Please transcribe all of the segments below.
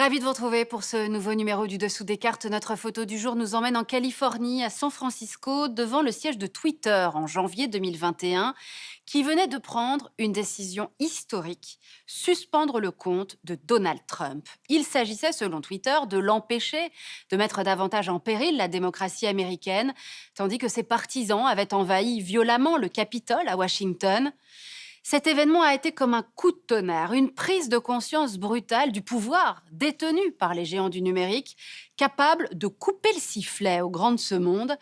Ravi de vous retrouver pour ce nouveau numéro du Dessous des cartes. Notre photo du jour nous emmène en Californie, à San Francisco, devant le siège de Twitter en janvier 2021, qui venait de prendre une décision historique, suspendre le compte de Donald Trump. Il s'agissait, selon Twitter, de l'empêcher de mettre davantage en péril la démocratie américaine, tandis que ses partisans avaient envahi violemment le Capitole à Washington. Cet événement a été comme un coup de tonnerre, une prise de conscience brutale du pouvoir détenu par les géants du numérique, capables de couper le sifflet aux grands de ce monde.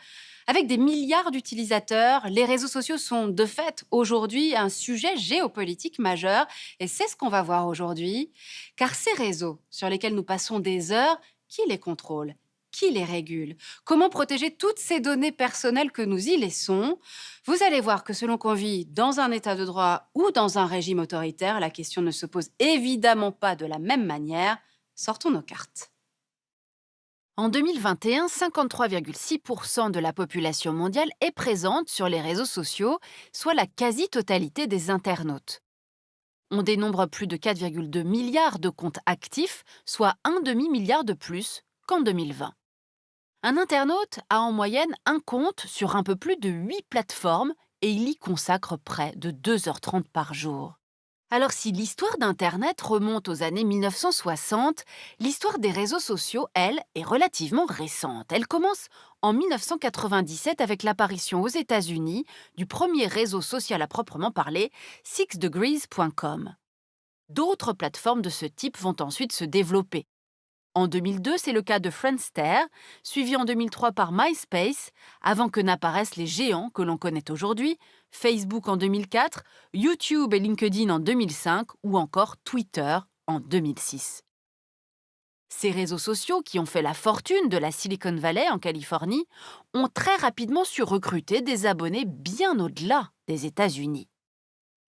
Avec des milliards d'utilisateurs, les réseaux sociaux sont de fait aujourd'hui un sujet géopolitique majeur et c'est ce qu'on va voir aujourd'hui. Car ces réseaux sur lesquels nous passons des heures, qui les contrôle? Qui les régule? Comment protéger toutes ces données personnelles que nous y laissons? Vous allez voir que selon qu'on vit dans un état de droit ou dans un régime autoritaire, la question ne se pose évidemment pas de la même manière. Sortons nos cartes. En 2021, 53,6% de la population mondiale est présente sur les réseaux sociaux, soit la quasi-totalité des internautes. On dénombre plus de 4,2 milliards de comptes actifs, soit un demi-milliard de plus qu'en 2020. Un internaute a en moyenne un compte sur un peu plus de 8 plateformes et il y consacre près de 2h30 par jour. Alors si l'histoire d'Internet remonte aux années 1960, l'histoire des réseaux sociaux, elle, est relativement récente. Elle commence en 1997 avec l'apparition aux États-Unis du premier réseau social à proprement parler, sixdegrees.com. D'autres plateformes de ce type vont ensuite se développer. En 2002, c'est le cas de Friendster, suivi en 2003 par MySpace, avant que n'apparaissent les géants que l'on connaît aujourd'hui, Facebook en 2004, YouTube et LinkedIn en 2005 ou encore Twitter en 2006. Ces réseaux sociaux, qui ont fait la fortune de la Silicon Valley en Californie, ont très rapidement su recruter des abonnés bien au-delà des États-Unis.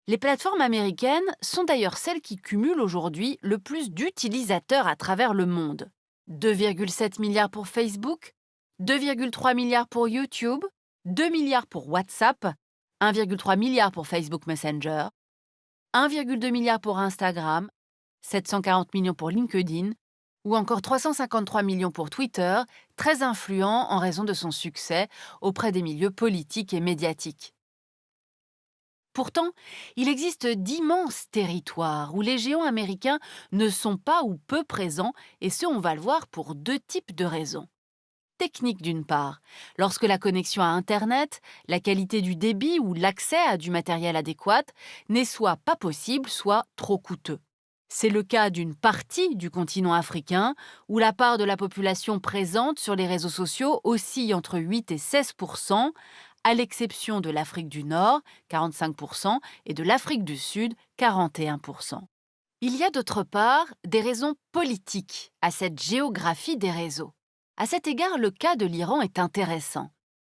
Les plateformes américaines sont d'ailleurs celles qui cumulent aujourd'hui le plus d'utilisateurs à travers le monde. 2,7 milliards pour Facebook, 2,3 milliards pour YouTube, 2 milliards pour WhatsApp, 1,3 milliard pour Facebook Messenger, 1,2 milliard pour Instagram, 740 millions pour LinkedIn ou encore 353 millions pour Twitter, très influent en raison de son succès auprès des milieux politiques et médiatiques. Pourtant, il existe d'immenses territoires où les géants américains ne sont pas ou peu présents, et ce, on va le voir pour deux types de raisons. Technique d'une part, lorsque la connexion à Internet, la qualité du débit ou l'accès à du matériel adéquat n'est soit pas possible, soit trop coûteux. C'est le cas d'une partie du continent africain, où la part de la population présente sur les réseaux sociaux oscille entre 8 et 16%, à l'exception de l'Afrique du Nord, 45%, et de l'Afrique du Sud, 41%. Il y a d'autre part des raisons politiques à cette géographie des réseaux. À cet égard, le cas de l'Iran est intéressant.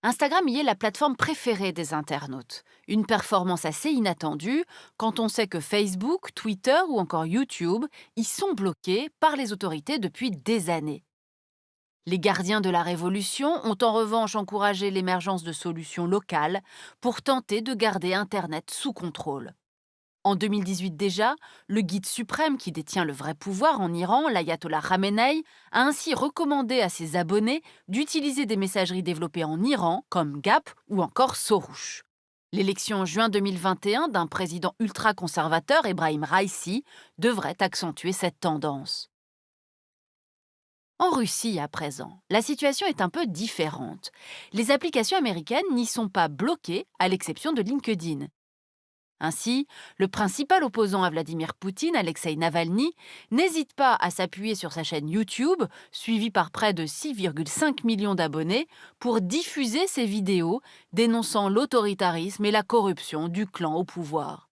Instagram y est la plateforme préférée des internautes. Une performance assez inattendue quand on sait que Facebook, Twitter ou encore YouTube y sont bloqués par les autorités depuis des années. Les gardiens de la révolution ont en revanche encouragé l'émergence de solutions locales pour tenter de garder Internet sous contrôle. En 2018 déjà, le guide suprême qui détient le vrai pouvoir en Iran, l'ayatollah Khamenei, a ainsi recommandé à ses abonnés d'utiliser des messageries développées en Iran comme Gap ou encore Soroush. L'élection en juin 2021 d'un président ultra-conservateur, Ebrahim Raisi, devrait accentuer cette tendance. En Russie, à présent, la situation est un peu différente. Les applications américaines n'y sont pas bloquées, à l'exception de LinkedIn. Ainsi, le principal opposant à Vladimir Poutine, Alexei Navalny, n'hésite pas à s'appuyer sur sa chaîne YouTube, suivie par près de 6,5 millions d'abonnés, pour diffuser ses vidéos dénonçant l'autoritarisme et la corruption du clan au pouvoir.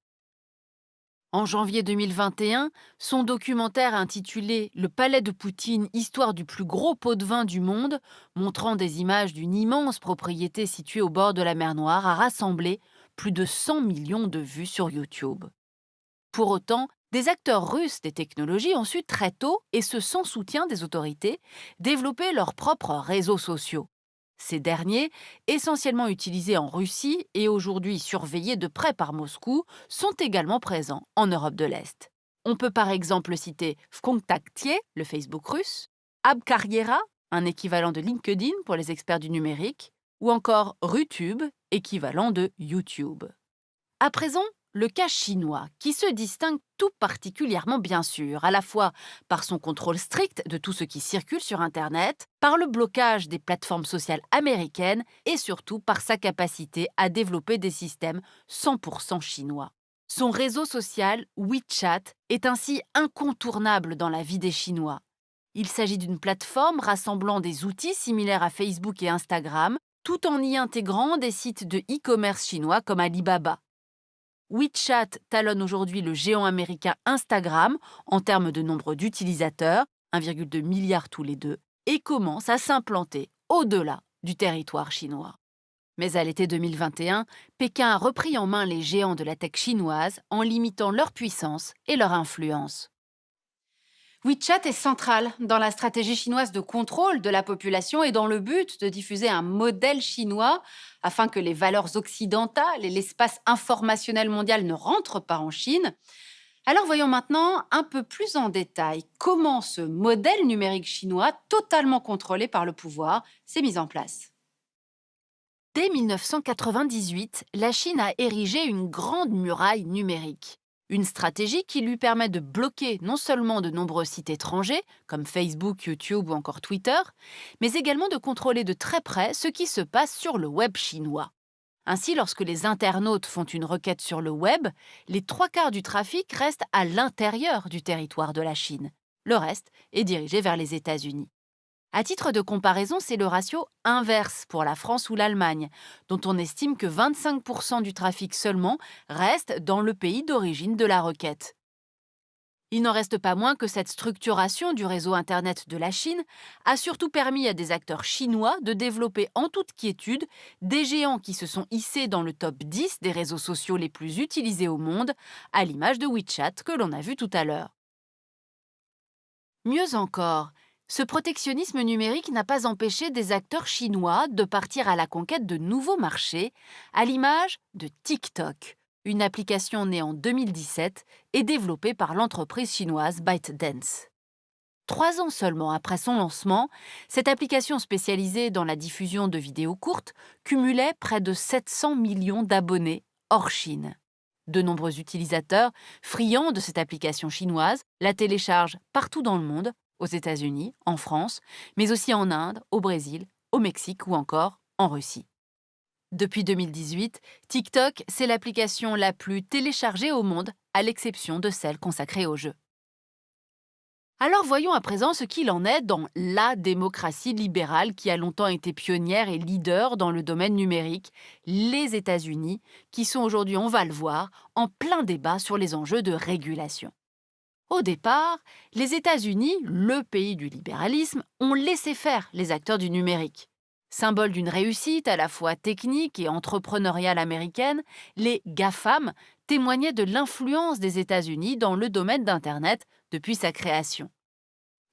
En janvier 2021, son documentaire intitulé « Le palais de Poutine, histoire du plus gros pot de vin du monde », montrant des images d'une immense propriété située au bord de la mer Noire, a rassemblé plus de 100 millions de vues sur YouTube. Pour autant, des acteurs russes des technologies ont su très tôt, et ce sans soutien des autorités, développer leurs propres réseaux sociaux. Ces derniers, essentiellement utilisés en Russie et aujourd'hui surveillés de près par Moscou, sont également présents en Europe de l'Est. On peut par exemple citer Vkontakte, le Facebook russe, Abkarriera, un équivalent de LinkedIn pour les experts du numérique, ou encore Rutube, équivalent de YouTube. À présent, le cas chinois, qui se distingue tout particulièrement bien sûr, à la fois par son contrôle strict de tout ce qui circule sur Internet, par le blocage des plateformes sociales américaines et surtout par sa capacité à développer des systèmes 100% chinois. Son réseau social, WeChat, est ainsi incontournable dans la vie des Chinois. Il s'agit d'une plateforme rassemblant des outils similaires à Facebook et Instagram, tout en y intégrant des sites de e-commerce chinois comme Alibaba. WeChat talonne aujourd'hui le géant américain Instagram en termes de nombre d'utilisateurs, 1,2 milliard tous les deux, et commence à s'implanter au-delà du territoire chinois. Mais à l'été 2021, Pékin a repris en main les géants de la tech chinoise en limitant leur puissance et leur influence. WeChat est central dans la stratégie chinoise de contrôle de la population et dans le but de diffuser un modèle chinois afin que les valeurs occidentales et l'espace informationnel mondial ne rentrent pas en Chine. Alors voyons maintenant un peu plus en détail comment ce modèle numérique chinois, totalement contrôlé par le pouvoir, s'est mis en place. Dès 1998, la Chine a érigé une grande muraille numérique. Une stratégie qui lui permet de bloquer non seulement de nombreux sites étrangers, comme Facebook, YouTube ou encore Twitter, mais également de contrôler de très près ce qui se passe sur le web chinois. Ainsi, lorsque les internautes font une requête sur le web, les 3/4 du trafic restent à l'intérieur du territoire de la Chine. Le reste est dirigé vers les États-Unis. À titre de comparaison, c'est le ratio inverse pour la France ou l'Allemagne, dont on estime que 25% du trafic seulement reste dans le pays d'origine de la requête. Il n'en reste pas moins que cette structuration du réseau Internet de la Chine a surtout permis à des acteurs chinois de développer en toute quiétude des géants qui se sont hissés dans le top 10 des réseaux sociaux les plus utilisés au monde, à l'image de WeChat que l'on a vu tout à l'heure. Mieux encore, ce protectionnisme numérique n'a pas empêché des acteurs chinois de partir à la conquête de nouveaux marchés, à l'image de TikTok, une application née en 2017 et développée par l'entreprise chinoise ByteDance. 3 ans seulement après son lancement, cette application spécialisée dans la diffusion de vidéos courtes cumulait près de 700 millions d'abonnés hors Chine. De nombreux utilisateurs, friands de cette application chinoise, la téléchargent partout dans le monde, aux États-Unis, en France, mais aussi en Inde, au Brésil, au Mexique ou encore en Russie. Depuis 2018, TikTok, c'est l'application la plus téléchargée au monde, à l'exception de celle consacrée aux jeux. Alors voyons à présent ce qu'il en est dans la démocratie libérale qui a longtemps été pionnière et leader dans le domaine numérique, les États-Unis, qui sont aujourd'hui, on va le voir, en plein débat sur les enjeux de régulation. Au départ, les États-Unis, le pays du libéralisme, ont laissé faire les acteurs du numérique. Symbole d'une réussite à la fois technique et entrepreneuriale américaine, les GAFAM témoignaient de l'influence des États-Unis dans le domaine d'Internet depuis sa création.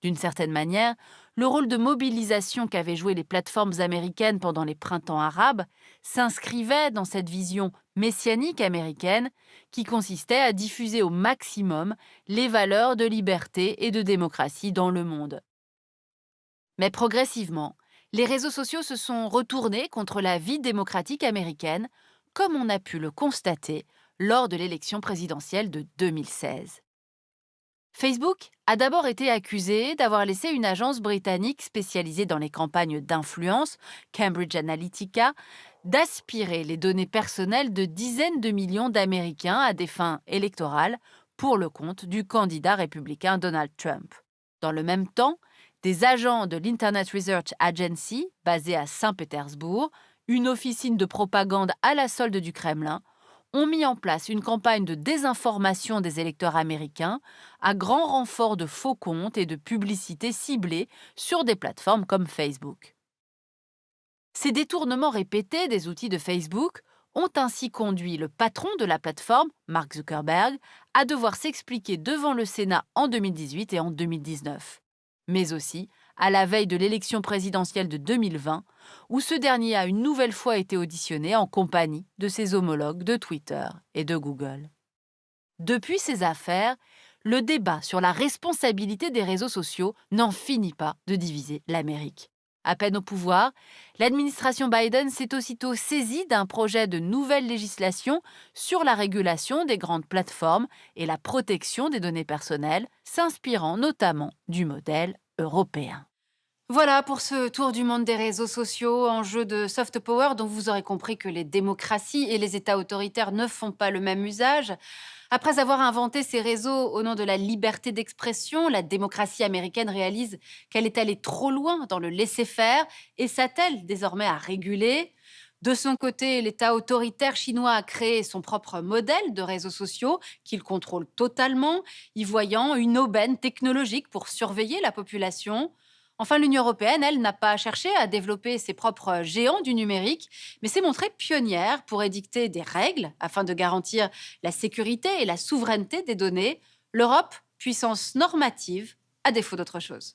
D'une certaine manière, le rôle de mobilisation qu'avaient joué les plateformes américaines pendant les printemps arabes s'inscrivait dans cette vision messianique américaine qui consistait à diffuser au maximum les valeurs de liberté et de démocratie dans le monde. Mais progressivement, les réseaux sociaux se sont retournés contre la vie démocratique américaine, comme on a pu le constater lors de l'élection présidentielle de 2016. Facebook a d'abord été accusé d'avoir laissé une agence britannique spécialisée dans les campagnes d'influence, Cambridge Analytica, d'aspirer les données personnelles de dizaines de millions d'Américains à des fins électorales pour le compte du candidat républicain Donald Trump. Dans le même temps, des agents de l'Internet Research Agency, basée à Saint-Pétersbourg, une officine de propagande à la solde du Kremlin, ont mis en place une campagne de désinformation des électeurs américains à grand renfort de faux comptes et de publicités ciblées sur des plateformes comme Facebook. Ces détournements répétés des outils de Facebook ont ainsi conduit le patron de la plateforme, Mark Zuckerberg, à devoir s'expliquer devant le Sénat en 2018 et en 2019, mais aussi à la veille de l'élection présidentielle de 2020, où ce dernier a une nouvelle fois été auditionné en compagnie de ses homologues de Twitter et de Google. Depuis ces affaires, le débat sur la responsabilité des réseaux sociaux n'en finit pas de diviser l'Amérique. À peine au pouvoir, l'administration Biden s'est aussitôt saisie d'un projet de nouvelle législation sur la régulation des grandes plateformes et la protection des données personnelles, s'inspirant notamment du modèle européen. Voilà pour ce tour du monde des réseaux sociaux, enjeu de soft power dont vous aurez compris que les démocraties et les États autoritaires ne font pas le même usage. Après avoir inventé ces réseaux au nom de la liberté d'expression, la démocratie américaine réalise qu'elle est allée trop loin dans le laisser-faire et s'attelle désormais à réguler. De son côté, l'État autoritaire chinois a créé son propre modèle de réseaux sociaux qu'il contrôle totalement, y voyant une aubaine technologique pour surveiller la population. Enfin, l'Union européenne, elle, n'a pas cherché à développer ses propres géants du numérique, mais s'est montrée pionnière pour édicter des règles afin de garantir la sécurité et la souveraineté des données. L'Europe, puissance normative, à défaut d'autre chose.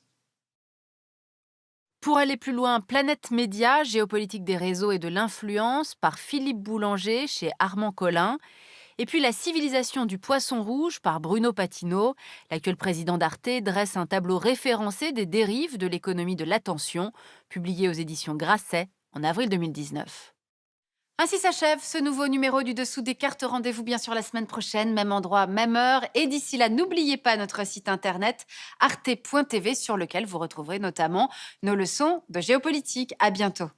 Pour aller plus loin, Planète Média, géopolitique des réseaux et de l'influence, par Philippe Boulanger chez Armand Collin. Et puis La civilisation du poisson rouge par Bruno Patino. L'actuel président d'Arte dresse un tableau référencé des dérives de l'économie de l'attention, publié aux éditions Grasset en avril 2019. Ainsi s'achève ce nouveau numéro du Dessous des cartes. Rendez-vous bien sûr la semaine prochaine, même endroit, même heure. Et d'ici là, n'oubliez pas notre site internet arte.tv sur lequel vous retrouverez notamment nos leçons de géopolitique. À bientôt.